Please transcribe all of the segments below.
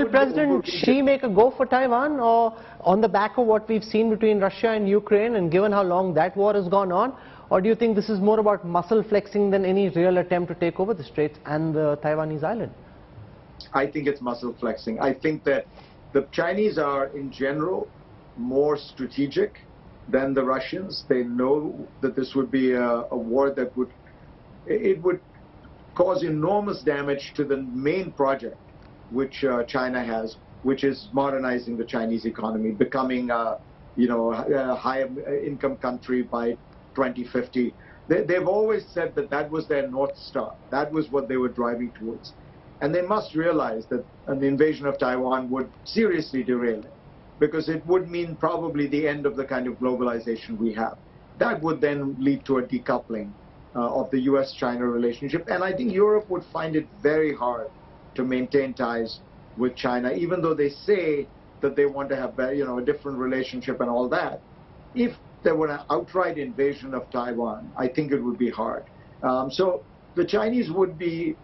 Will President Xi make a go for Taiwan, or on the back of what we've seen between Russia and Ukraine, and given how long that war has gone on, or do you think this is more about muscle flexing than any real attempt to take over the Straits and the Taiwanese island? I think it's muscle flexing. I think that the Chinese are, in general, more strategic than the Russians. They know that this would be a war that would cause enormous damage to the main project which China has, which is modernizing the Chinese economy, becoming a high income country by 2050. They've always said that that was their North Star. That was what they were driving towards. And they must realize that an invasion of Taiwan would seriously derail it, because it would mean probably the end of the kind of globalization we have. That would then lead to a decoupling of the US-China relationship. And I think Europe would find it very hard to maintain ties with China, even though they say that they want to have a different relationship and all that. If there were an outright invasion of Taiwan, I think it would be hard. So the Chinese would be,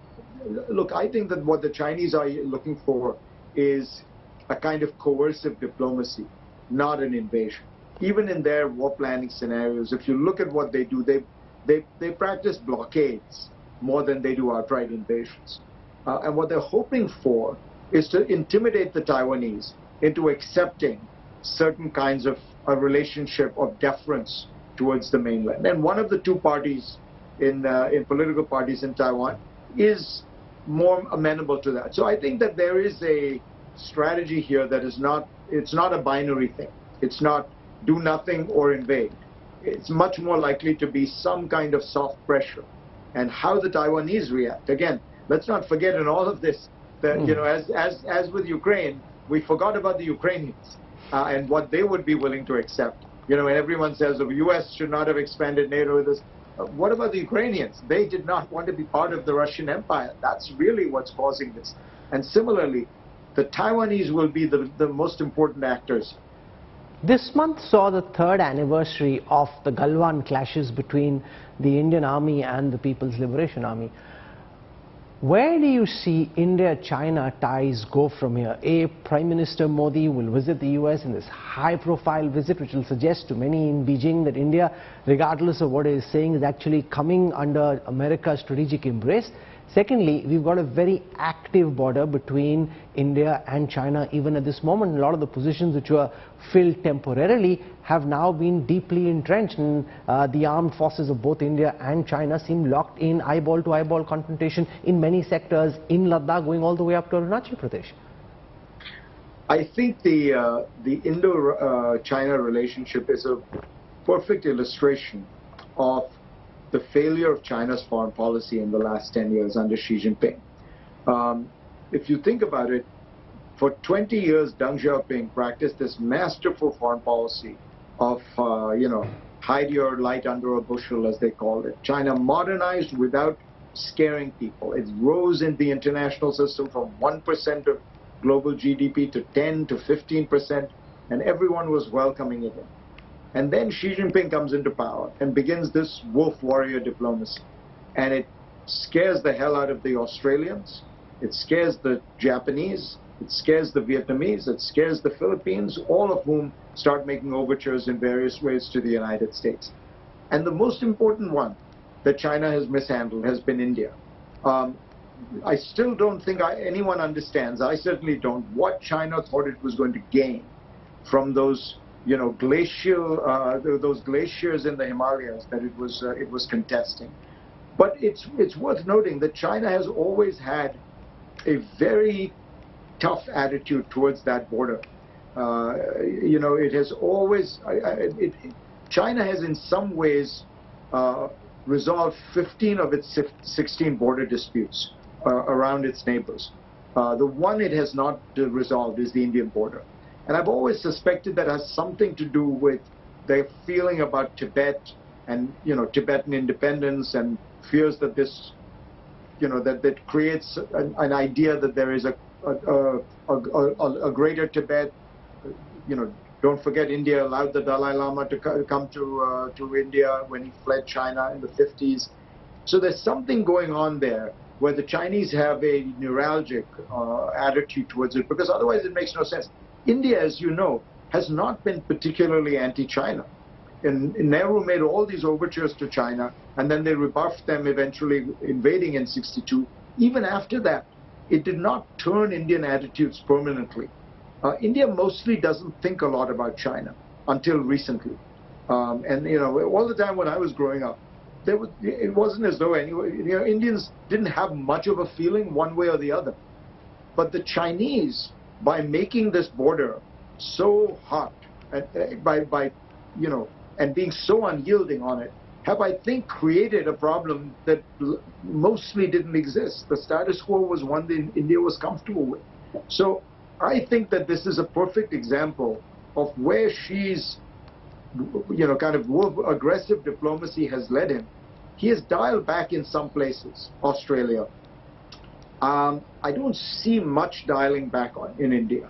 look, I think that what the Chinese are looking for is a kind of coercive diplomacy, not an invasion. Even in their war planning scenarios, if you look at what they do, they practice blockades more than they do outright invasions. And what they're hoping for is to intimidate the Taiwanese into accepting certain kinds of a relationship of deference towards the mainland. And one of the two parties in political parties in Taiwan is more amenable to that. So I think that there is a strategy here that is it's not a binary thing. It's not do nothing or invade. It's much more likely to be some kind of soft pressure. And how the Taiwanese react, again, let's not forget in all of this that, as with Ukraine, we forgot about the Ukrainians and what they would be willing to accept. And everyone says the US should not have expanded NATO with this. What about the Ukrainians? They did not want to be part of the Russian Empire. That's really what's causing this. And similarly, the Taiwanese will be the most important actors. This month saw the third anniversary of the Galwan clashes between the Indian Army and the People's Liberation Army. Where do you see India-China ties go from here? Prime Minister Modi will visit the US in this high-profile visit, which will suggest to many in Beijing that India, regardless of what it is saying, is actually coming under America's strategic embrace. Secondly, we've got a very active border between India and China even at this moment. A lot of the positions which were filled temporarily have now been deeply entrenched, and the armed forces of both India and China seem locked in eyeball-to-eyeball confrontation in many sectors in Ladakh, going all the way up to Arunachal Pradesh. I think the Indo-China relationship is a perfect illustration of the failure of China's foreign policy in the last 10 years under Xi Jinping. If you think about it, for 20 years, Deng Xiaoping practiced this masterful foreign policy of, hide your light under a bushel, as they called it. China modernized without scaring people. It rose in the international system from 1% of global GDP to 10 to 15%, and everyone was welcoming it in. And then Xi Jinping comes into power and begins this wolf warrior diplomacy. And it scares the hell out of the Australians, it scares the Japanese, it scares the Vietnamese, it scares the Philippines, all of whom start making overtures in various ways to the United States. And the most important one that China has mishandled has been India. I still don't think anyone understands, I certainly don't, what China thought it was going to gain from those those glaciers in the Himalayas that it was contesting. But it's worth noting that China has always had a very tough attitude towards that border. It has always, China has in some ways resolved 15 of its 16 border disputes around its neighbors. The one it has not resolved is the Indian border. And I've always suspected that has something to do with their feeling about Tibet and, Tibetan independence, and fears that this, that creates an idea that there is a greater Tibet. Don't forget, India allowed the Dalai Lama to come to India when he fled China in the 50s. So there's something going on there where the Chinese have a neuralgic attitude towards it, because otherwise it makes no sense. India, as you know, has not been particularly anti-China. And Nehru made all these overtures to China, and then they rebuffed them, eventually invading in '62. Even after that, it did not turn Indian attitudes permanently. India mostly doesn't think a lot about China until recently. And you know, all the time when I was growing up, it wasn't as though Indians didn't have much of a feeling one way or the other. But the Chinese, by making this border so hot, and and being so unyielding on it, have, I think, created a problem that mostly didn't exist. The status quo was one that India was comfortable with. So I think that this is a perfect example of where she's, kind of aggressive diplomacy has led him. He has dialed back in some places, Australia. I don't see much dialing back in India.